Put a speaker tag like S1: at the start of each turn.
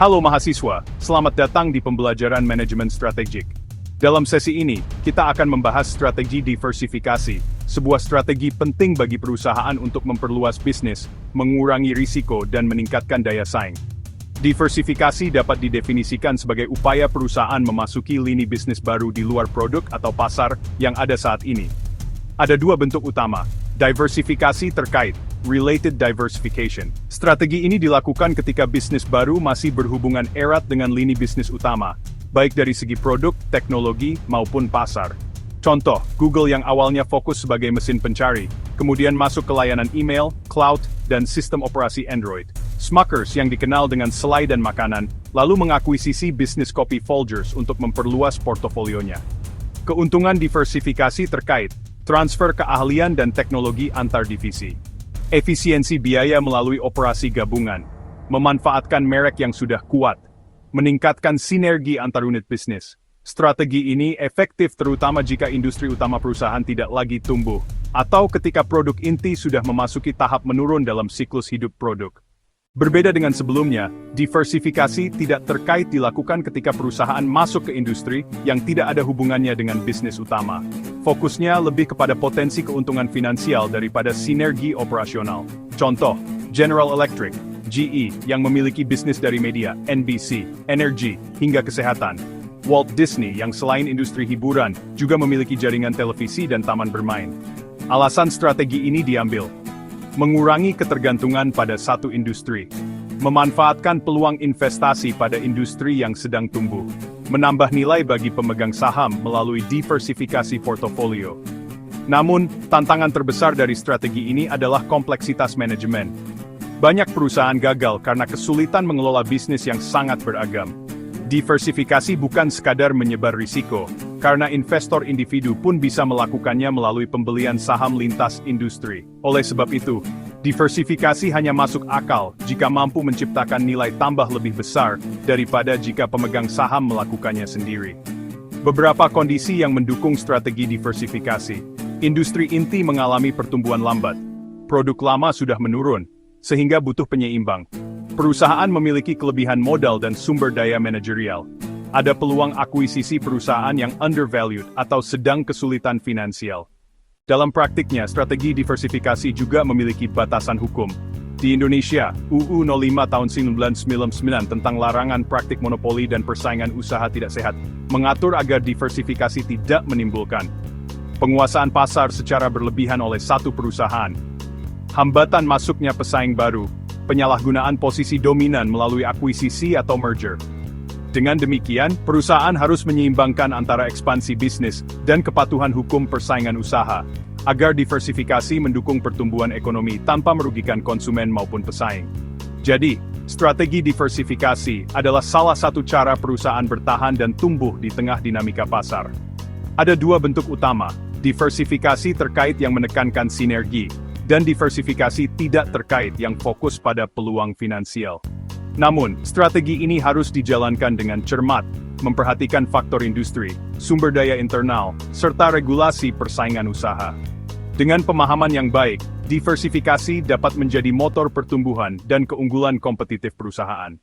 S1: Halo mahasiswa, selamat datang di pembelajaran manajemen strategik. Dalam sesi ini, kita akan membahas strategi diversifikasi, sebuah strategi penting bagi perusahaan untuk memperluas bisnis, mengurangi risiko, dan meningkatkan daya saing. Diversifikasi dapat didefinisikan sebagai upaya perusahaan memasuki lini bisnis baru di luar produk atau pasar yang ada saat ini. Ada dua bentuk utama, diversifikasi terkait, related diversification. Strategi ini dilakukan ketika bisnis baru masih berhubungan erat dengan lini bisnis utama, baik dari segi produk, teknologi, maupun pasar. Contoh, Google yang awalnya fokus sebagai mesin pencari, kemudian masuk ke layanan email, cloud, dan sistem operasi Android. Smuckers yang dikenal dengan selai dan makanan, lalu mengakuisisi bisnis kopi Folgers untuk memperluas portofolionya. Keuntungan diversifikasi terkait, transfer keahlian dan teknologi antar divisi. Efisiensi biaya melalui operasi gabungan, memanfaatkan merek yang sudah kuat, meningkatkan sinergi antar unit bisnis. Strategi ini efektif terutama jika industri utama perusahaan tidak lagi tumbuh, atau ketika produk inti sudah memasuki tahap menurun dalam siklus hidup produk. Berbeda dengan sebelumnya, diversifikasi tidak terkait dilakukan ketika perusahaan masuk ke industri yang tidak ada hubungannya dengan bisnis utama. Fokusnya lebih kepada potensi keuntungan finansial daripada sinergi operasional. Contoh, General Electric, GE, yang memiliki bisnis dari media, NBC, energi, hingga kesehatan. Walt Disney yang selain industri hiburan, juga memiliki jaringan televisi dan taman bermain. Alasan strategi ini diambil mengurangi ketergantungan pada satu industri, memanfaatkan peluang investasi pada industri yang sedang tumbuh, menambah nilai bagi pemegang saham melalui diversifikasi portofolio. Namun, tantangan terbesar dari strategi ini adalah kompleksitas manajemen. Banyak perusahaan gagal karena kesulitan mengelola bisnis yang sangat beragam. Diversifikasi bukan sekadar menyebar risiko, karena investor individu pun bisa melakukannya melalui pembelian saham lintas industri. Oleh sebab itu, diversifikasi hanya masuk akal jika mampu menciptakan nilai tambah lebih besar daripada jika pemegang saham melakukannya sendiri. Beberapa kondisi yang mendukung strategi diversifikasi. Industri inti mengalami pertumbuhan lambat. Produk lama sudah menurun, sehingga butuh penyeimbang. Perusahaan memiliki kelebihan modal dan sumber daya manajerial. Ada peluang akuisisi perusahaan yang undervalued atau sedang kesulitan finansial. Dalam praktiknya, strategi diversifikasi juga memiliki batasan hukum. Di Indonesia, UU 05 tahun 1999 tentang larangan praktik monopoli dan persaingan usaha tidak sehat, mengatur agar diversifikasi tidak menimbulkan penguasaan pasar secara berlebihan oleh satu perusahaan, hambatan masuknya pesaing baru, penyalahgunaan posisi dominan melalui akuisisi atau merger. Dengan demikian, perusahaan harus menyeimbangkan antara ekspansi bisnis dan kepatuhan hukum persaingan usaha, agar diversifikasi mendukung pertumbuhan ekonomi tanpa merugikan konsumen maupun pesaing. Jadi, strategi diversifikasi adalah salah satu cara perusahaan bertahan dan tumbuh di tengah dinamika pasar. Ada dua bentuk utama, diversifikasi terkait yang menekankan sinergi, dan diversifikasi tidak terkait yang fokus pada peluang finansial. Namun, strategi ini harus dijalankan dengan cermat, memperhatikan faktor industri, sumber daya internal, serta regulasi persaingan usaha. Dengan pemahaman yang baik, diversifikasi dapat menjadi motor pertumbuhan dan keunggulan kompetitif perusahaan.